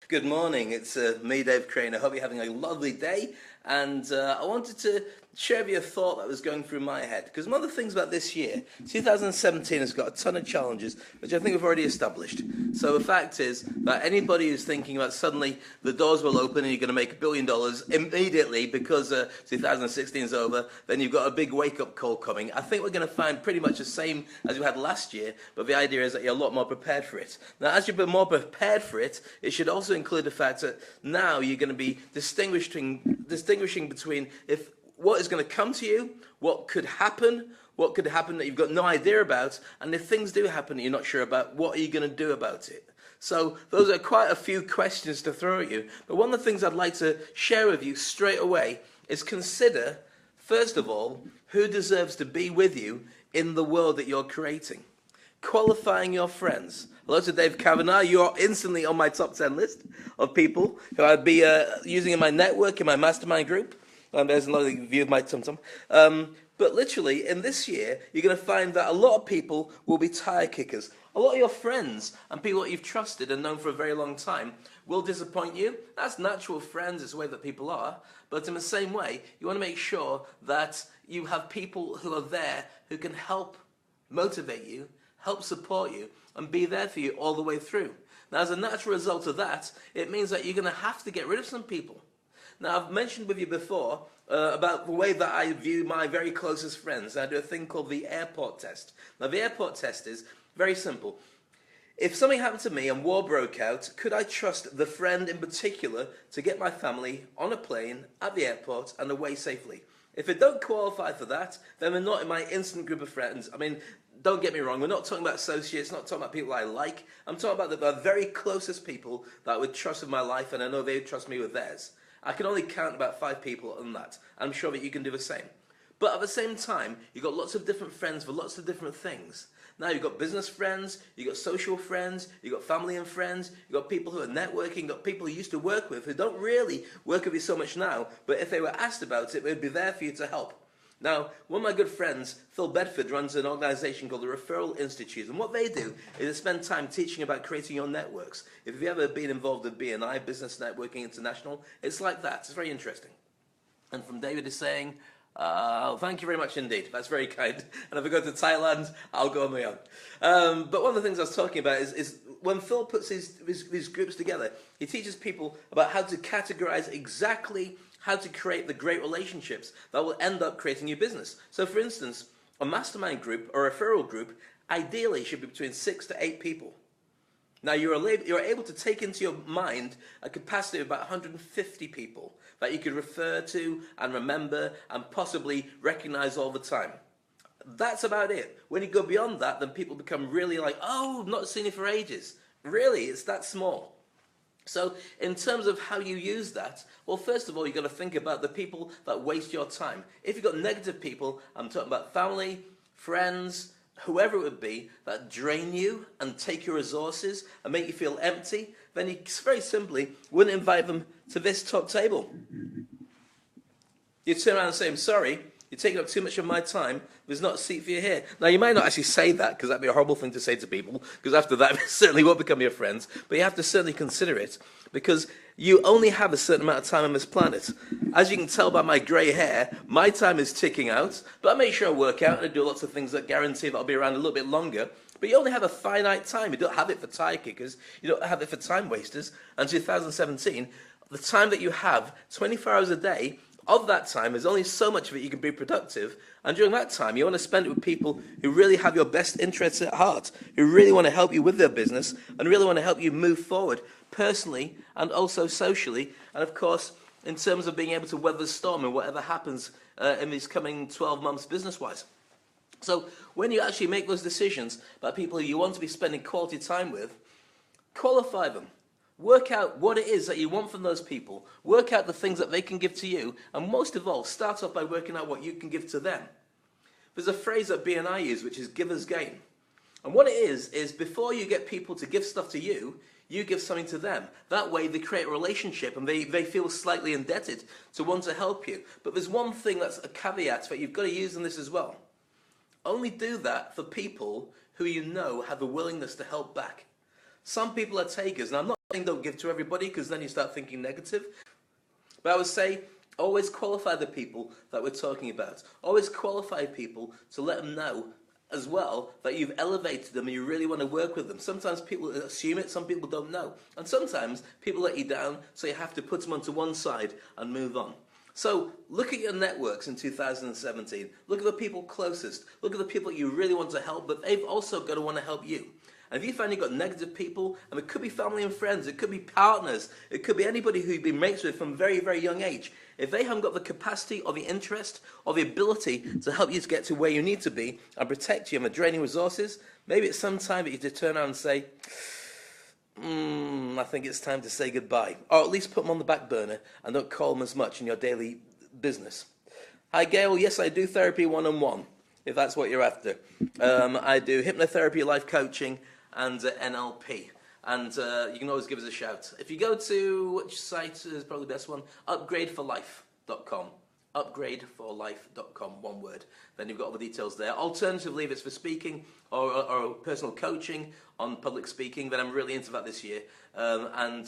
Good morning, it's me, Dave Crane. I hope you're having a lovely day, and I wanted to share with you a thought that was going through my head, because one of the things about this year, 2017 has got a ton of challenges, which I think we've already established. So the fact is that anybody who's thinking about suddenly the doors will open and you're going to make $1 billion immediately because 2016 is over, then you've got a big wake-up call coming. I think we're going to find pretty much the same as we had last year, but the idea is that you're a lot more prepared for it. Now, as you've been more prepared for it, it should also include the fact that now you're going to be distinguishing between what is going to come to you, what could happen that you've got no idea about, and if things do happen that you're not sure about, what are you going to do about it? So those are quite a few questions to throw at you. But one of the things I'd like to share with you straight away is consider, first of all, who deserves to be with you in the world that you're creating. Qualifying your friends. Hello to Dave Kavanagh. You are instantly on my top 10 list of people who I'd be using in my network, in my mastermind group. There's another view of my tum-tum. But literally, in this year, you're going to find that a lot of people will be tire kickers. A lot of your friends and people that you've trusted and known for a very long time will disappoint you. That's natural, friends. It's the way that people are. But in the same way, you want to make sure that you have people who are there who can help motivate you, help support you, and be there for you all the way through. Now, as a natural result of that, it means that you're going to have to get rid of some people. Now, I've mentioned with you before about the way that I view my very closest friends. I do a thing called the airport test. Now, the airport test is very simple. If something happened to me and war broke out, could I trust the friend in particular to get my family on a plane at the airport and away safely? If they don't qualify for that, then they're not in my instant group of friends. I mean, don't get me wrong, we're not talking about associates, not talking about people I like. I'm talking about the very closest people that I would trust with my life, and I know they would trust me with theirs. I can only count about 5 people on that. I'm sure that you can do the same. But at the same time, you've got lots of different friends for lots of different things. Now, you've got business friends, you've got social friends, you've got family and friends, you've got people who are networking, you've got people you used to work with who don't really work with you so much now, but if they were asked about it, they'd be there for you to help. Now, one of my good friends, Phil Bedford, runs an organization called the Referral Institute, and what they do is they spend time teaching about creating your networks. If you've ever been involved with BNI, Business Networking International, it's like that. It's very interesting. And from David is saying, thank you very much indeed. That's very kind. And if I go to Thailand, I'll go on my own. But one of the things I was talking about is when Phil puts his groups together, he teaches people about how to categorize exactly how to create the great relationships that will end up creating your business. So for instance, a mastermind group or a referral group ideally should be between 6 to 8 people. Now you're able to take into your mind a capacity of about 150 people that you could refer to and remember and possibly recognize all the time. That's about it. When you go beyond that, then people become really like, oh, I've not seen you for ages. Really, it's that small. So in terms of how you use that, well, first of all, you've got to think about the people that waste your time. If you've got negative people, I'm talking about family, friends, whoever it would be, that drain you and take your resources and make you feel empty, then you very simply wouldn't invite them to this top table. You turn around and say, I'm sorry, you're taking up too much of my time, there's not a seat for you here. Now, you might not actually say that, because that'd be a horrible thing to say to people, because after that, they certainly won't become your friends, but you have to certainly consider it, because you only have a certain amount of time on this planet. As you can tell by my grey hair, my time is ticking out, but I make sure I work out and I do lots of things that guarantee that I'll be around a little bit longer, but you only have a finite time. You don't have it for tire kickers, you don't have it for time wasters, and 2017, the time that you have, 24 hours a day, of that time, there's only so much of it you can be productive, and during that time, you want to spend it with people who really have your best interests at heart, who really want to help you with their business, and really want to help you move forward personally and also socially, and of course, in terms of being able to weather the storm and whatever happens in these coming 12 months business-wise. So when you actually make those decisions about people who you want to be spending quality time with, qualify them. Work out what it is that you want from those people. Work out the things that they can give to you. And most of all, start off by working out what you can give to them. There's a phrase that BNI use, which is givers gain. And what it is before you get people to give stuff to you, you give something to them. That way they create a relationship and they feel slightly indebted to want to help you. But there's one thing that's a caveat that you've got to use in this as well. Only do that for people who you know have a willingness to help back. Some people are takers, and I'm not Don't give to everybody, because then you start thinking negative. But I would say, always qualify the people that we're talking about. Always qualify people to let them know as well that you've elevated them and you really want to work with them. Sometimes people assume it, some people don't know. And sometimes people let you down, so you have to put them onto one side and move on. So look at your networks in 2017. Look at the people closest. Look at the people you really want to help, but they've also got to want to help you. And if you find you've got negative people, and it could be family and friends, it could be partners, it could be anybody who you've been mates with from a very, very young age. If they haven't got the capacity or the interest or the ability to help you to get to where you need to be and protect you and the draining resources, maybe it's some time that you have to turn around and say, I think it's time to say goodbye. Or at least put them on the back burner and don't call them as much in your daily business. Hi Gail, yes I do therapy one-on-one, if that's what you're after. I do hypnotherapy, life coaching, and NLP. And you can always give us a shout. If you go to, which site is probably the best one? Upgradeforlife.com. Upgradeforlife.com, one word. Then you've got all the details there. Alternatively, if it's for speaking or personal coaching on public speaking, then I'm really into that this year. And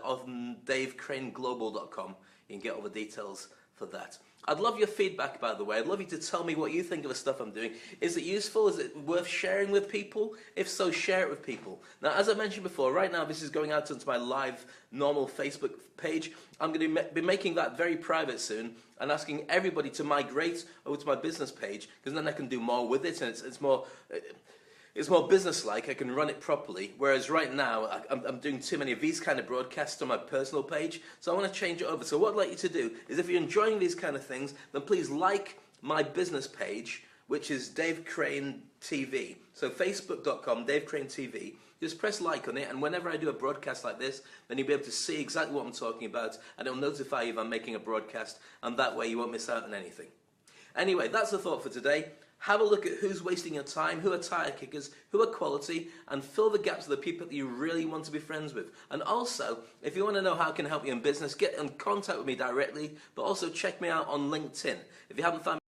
on DaveCraneGlobal.com, you can get all the details for that. I'd love your feedback, by the way. I'd love you to tell me what you think of the stuff I'm doing. Is it useful? Is it worth sharing with people? If so, share it with people. Now, as I mentioned before, right now this is going out onto my live, normal Facebook page. I'm going to be making that very private soon and asking everybody to migrate over to my business page, because then I can do more with it, and it's more... It's more business-like, I can run it properly, whereas right now I'm doing too many of these kind of broadcasts on my personal page, so I want to change it over. So what I'd like you to do is, if you're enjoying these kind of things, then please like my business page, which is Dave Crane TV. So facebook.com, Dave Crane TV. Just press like on it, and whenever I do a broadcast like this, then you'll be able to see exactly what I'm talking about, and it'll notify you if I'm making a broadcast, and that way you won't miss out on anything. Anyway, that's the thought for today. Have a look at who's wasting your time, who are tire kickers, who are quality, and fill the gaps of the people that you really want to be friends with. And also, if you want to know how I can help you in business, get in contact with me directly, but also check me out on LinkedIn. If you haven't found